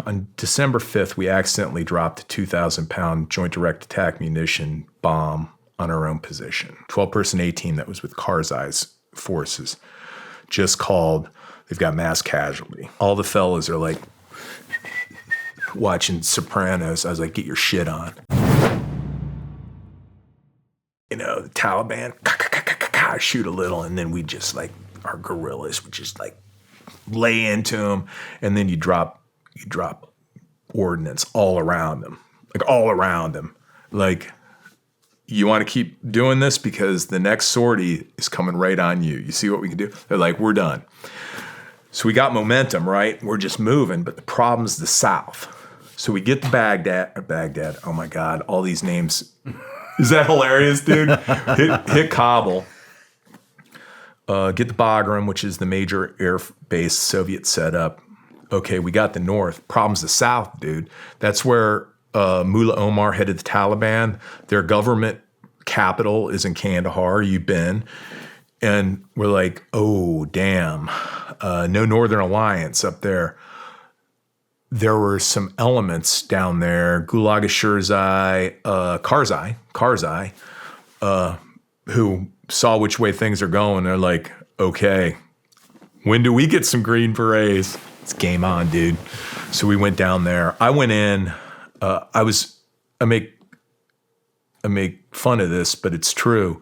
on December 5th, we accidentally dropped a 2,000-pound joint direct attack munition bomb on our own position. 12-person A-team that was with Karzai's forces just called. They've got mass casualty. All the fellas are like watching Sopranos. I was like, get your shit on. You know, the Taliban, shoot a little, and then we just like, our guerrillas would just like lay into them, and then you drop ordnance all around them. Like, you want to keep doing this because the next sortie is coming right on you. You see what we can do? They're like, we're done. So we got momentum, right? We're just moving, but the problem's the south. So we get to Baghdad. Oh my God, all these names. Is that hilarious, dude? hit Kabul. Get to Bagram, which is the major air base Soviet setup. Okay, we got the north. Problem's the south, dude. That's where Mullah Omar headed the Taliban. Their government capital is in Kandahar. You've been. And we're like, oh, damn. No Northern Alliance up there. There were some elements down there, Karzai, who saw which way things are going. They're like, okay, when do we get some green berets? It's game on, dude. So we went down there. I went in. I make fun of this, but it's true.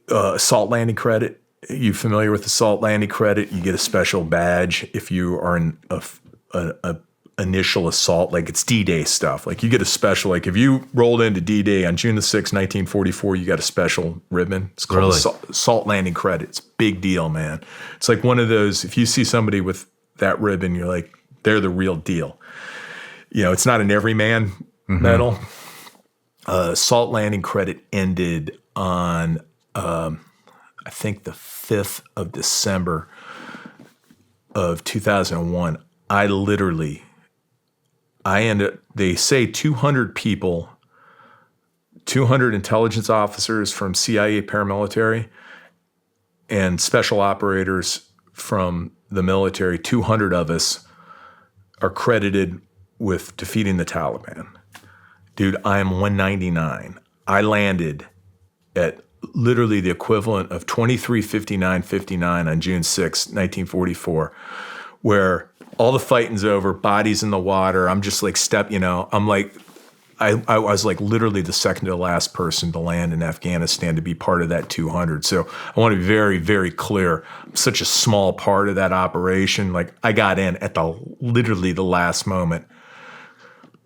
Assault landing credit. You familiar with assault landing credit? You get a special badge if you are in a initial assault, like it's D-Day stuff. Like you get a special, like if you rolled into D-Day on June the 6th, 1944, you got a special ribbon. It's called assault landing credit. It's a big deal, man. It's like one of those, if you see somebody with that ribbon, you're like, they're the real deal. You know, it's not an everyman medal. Assault landing credit ended on, I think the 5th of December of 2001. They say 200 people, 200 intelligence officers from CIA paramilitary and special operators from the military, 200 of us are credited with defeating the Taliban. Dude, I am 199. I landed at literally the equivalent of 23:59:59 on June 6, 1944, where all the fighting's over, bodies in the water. I'm just like I was like literally the second to last person to land in Afghanistan to be part of that 200. So I want to be very, very clear. I'm such a small part of that operation. Like I got in at literally the last moment.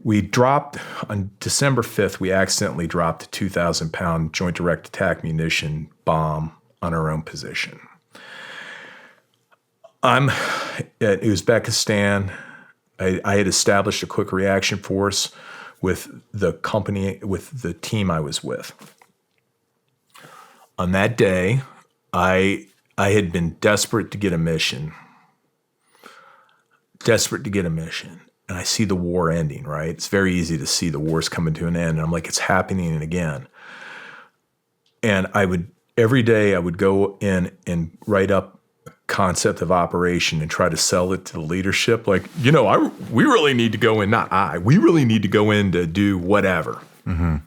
We dropped on December 5th, we accidentally dropped a 2,000-pound joint direct attack munition bomb on our own position. I'm at Uzbekistan. I had established a quick reaction force with the team I was with. On that day, I had been desperate to get a mission. And I see the war ending, right? It's very easy to see the war's coming to an end. And I'm like, it's happening again. And every day I would go in and write up a concept of operation and try to sell it to the leadership. Like, we really need to go in, we really need to go in to do whatever. Mm-hmm.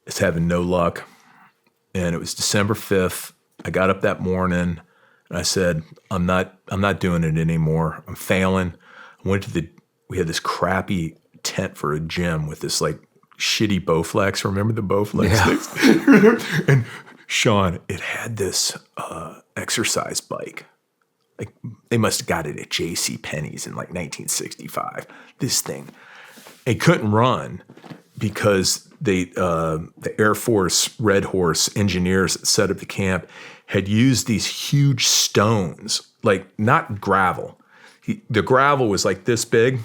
It's having no luck. And it was December 5th. I got up that morning and I said, I'm not doing it anymore. I'm failing. We had this crappy tent for a gym with this like shitty Bowflex. Remember the Bowflex things? And Shawn, it had this exercise bike. Like they must have got it at J.C. Penney's in like 1965. This thing, it couldn't run because the Air Force Red Horse engineers that set up the camp had used these huge stones, like not gravel. The gravel was like this big.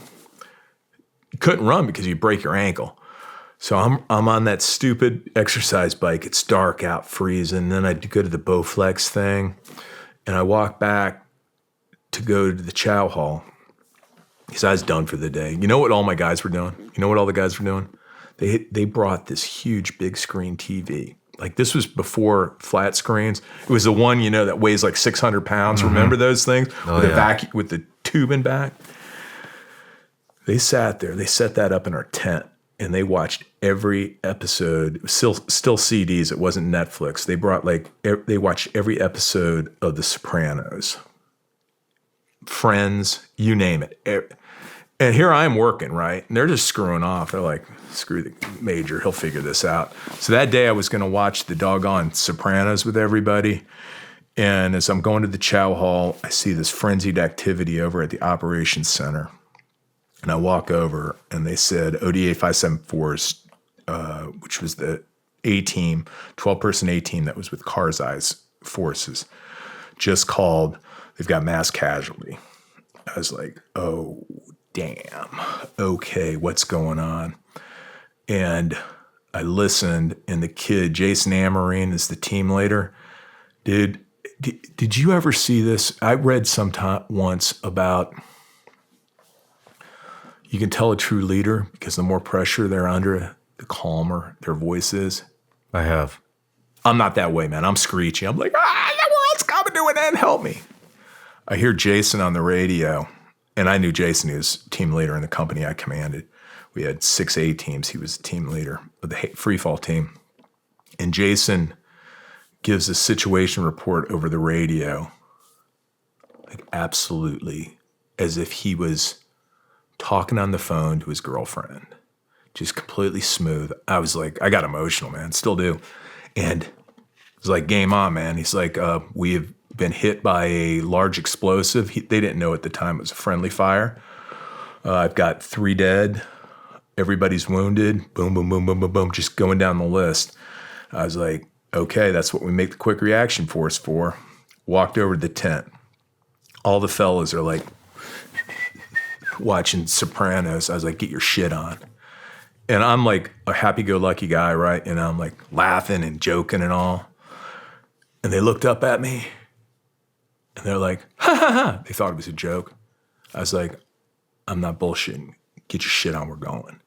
You couldn't run because you'd break your ankle. So I'm on that stupid exercise bike. It's dark out, freezing. Then I go to the Bowflex thing, and I walk back to go to the chow hall because I was done for the day. You know what all my guys were doing? You know what all the guys were doing? They brought this huge big screen TV. Like this was before flat screens. It was the one, that weighs like 600 pounds. Remember those things? Oh, With the tube in back? They sat there. They set that up in our tent and they watched every episode. Still CDs. It wasn't Netflix. They brought they watched every episode of The Sopranos, Friends, you name it. And here I am working, right? And they're just screwing off. They're like, screw the major. He'll figure this out. So that day I was going to watch the doggone Sopranos with everybody. And as I'm going to the chow hall, I see this frenzied activity over at the operations center. And I walk over and they said ODA 574's, which was the A-team, 12-person A-team that was with Karzai's forces, just called. They've got mass casualty. I was like, oh, damn. Okay, what's going on? And I listened, and the kid, Jason Amarine, is the team leader. Dude, did you ever see this? I read once about you can tell a true leader because the more pressure they're under, the calmer their voice is. I have. I'm not that way, man. I'm screechy. I'm like, the world's coming to an end. Help me. I hear Jason on the radio, and I knew Jason. He was team leader in the company I commanded. We had 6 A teams. He was the team leader of the free fall team. And Jason gives a situation report over the radio, like absolutely as if he was talking on the phone to his girlfriend, just completely smooth. I was like, I got emotional, man, still do. And it was like, game on, man. He's like, we have been hit by a large explosive. They didn't know at the time it was a friendly fire. I've got 3 dead. Everybody's wounded. Boom, boom, boom, boom, boom, boom. Just going down the list. I was like, okay, that's what we make the quick reaction force for. Walked over to the tent. All the fellas are like watching Sopranos. I was like, get your shit on. And I'm like a happy-go-lucky guy, right? And I'm like laughing and joking and all. And they looked up at me. And they're like, ha, ha, ha. They thought it was a joke. I was like, I'm not bullshitting. Get your shit on, we're going.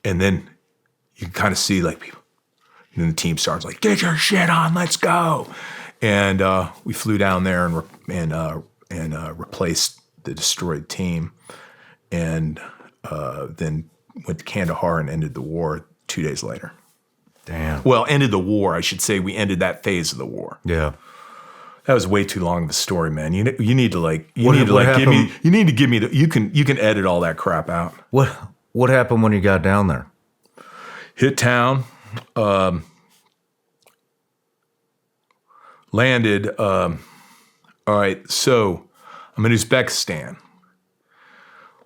And then you can kind of see like people. And then the team starts like, get your shit on, let's go. And we flew down there and replaced the destroyed team. And then went to Kandahar and ended the war 2 days later. Damn. Well, ended the war, I should say. We ended that phase of the war. Yeah. That was way too long of a story, man. You need to give me you can edit all that crap out. What happened when you got down there? Hit town, landed. All right, so I'm in Uzbekistan.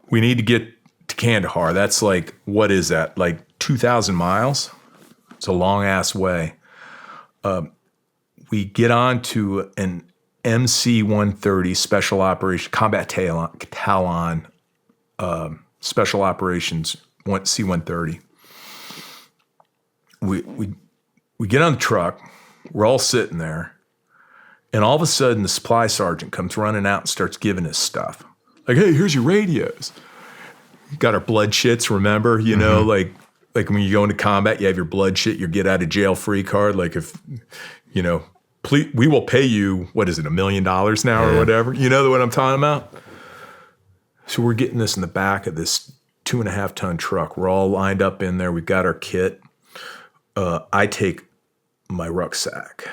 We need to get to Kandahar. That's like, what is that? Like 2,000 miles? It's a long ass way. We get on to an MC-130 Special Operation Combat Talon Special Operations C-130. We get on the truck. We're all sitting there, and all of a sudden, the supply sergeant comes running out and starts giving us stuff. Like, hey, here's your radios. Got our blood shits. Remember, like when you go into combat, you have your blood shit, your get out of jail free card. Like if please, we will pay you, what is it, $1 million now or whatever? You know what I'm talking about? So we're getting this in the back of this 2.5-ton truck. We're all lined up in there. We've got our kit. I take my rucksack.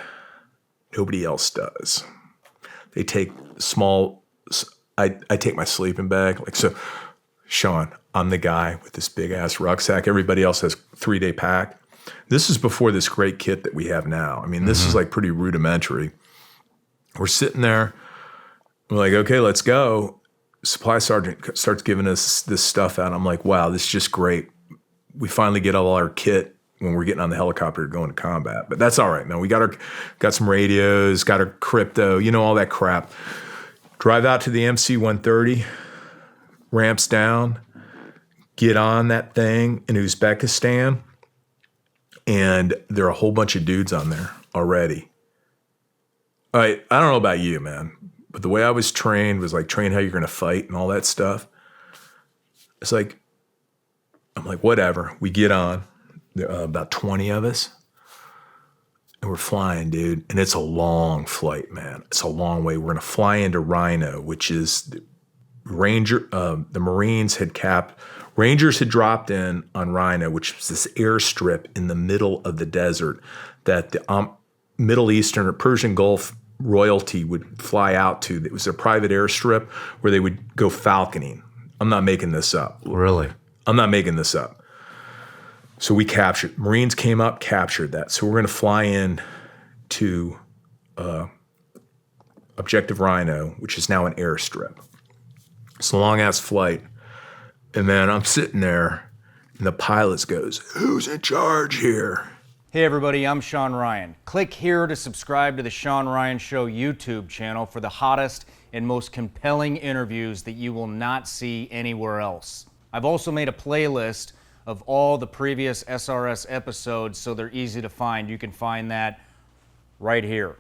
Nobody else does. They take small, I take my sleeping bag. Like, so, Shawn, I'm the guy with this big ass rucksack. Everybody else has 3-day pack. This is before this great kit that we have now. I mean, this is like pretty rudimentary. We're sitting there. We're like, okay, let's go. Supply sergeant starts giving us this stuff out. I'm like, wow, this is just great. We finally get all our kit when we're getting on the helicopter going to combat. But that's all right, man. We got some radios, got our crypto, all that crap. Drive out to the MC-130, ramps down, get on that thing in Uzbekistan. And there are a whole bunch of dudes on there already. All right, I don't know about you, man, but the way I was trained was like train how you're going to fight and all that stuff. It's like, I'm like, whatever. We get on, about 20 of us. And we're flying, dude. And it's a long flight, man. It's a long way. We're going to fly into Rhino, which is the Marines Rangers had dropped in on Rhino, which was this airstrip in the middle of the desert that the Middle Eastern or Persian Gulf royalty would fly out to. It was a private airstrip where they would go falconing. I'm not making this up. Really? I'm not making this up. So we captured, Marines came up, captured that. So we're going to fly in to Objective Rhino, which is now an airstrip. It's a long-ass flight. And then I'm sitting there, and the pilot goes, "Who's in charge here?" Hey everybody, I'm Shawn Ryan. Click here to subscribe to the Shawn Ryan Show YouTube channel for the hottest and most compelling interviews that you will not see anywhere else. I've also made a playlist of all the previous SRS episodes so they're easy to find. You can find that right here.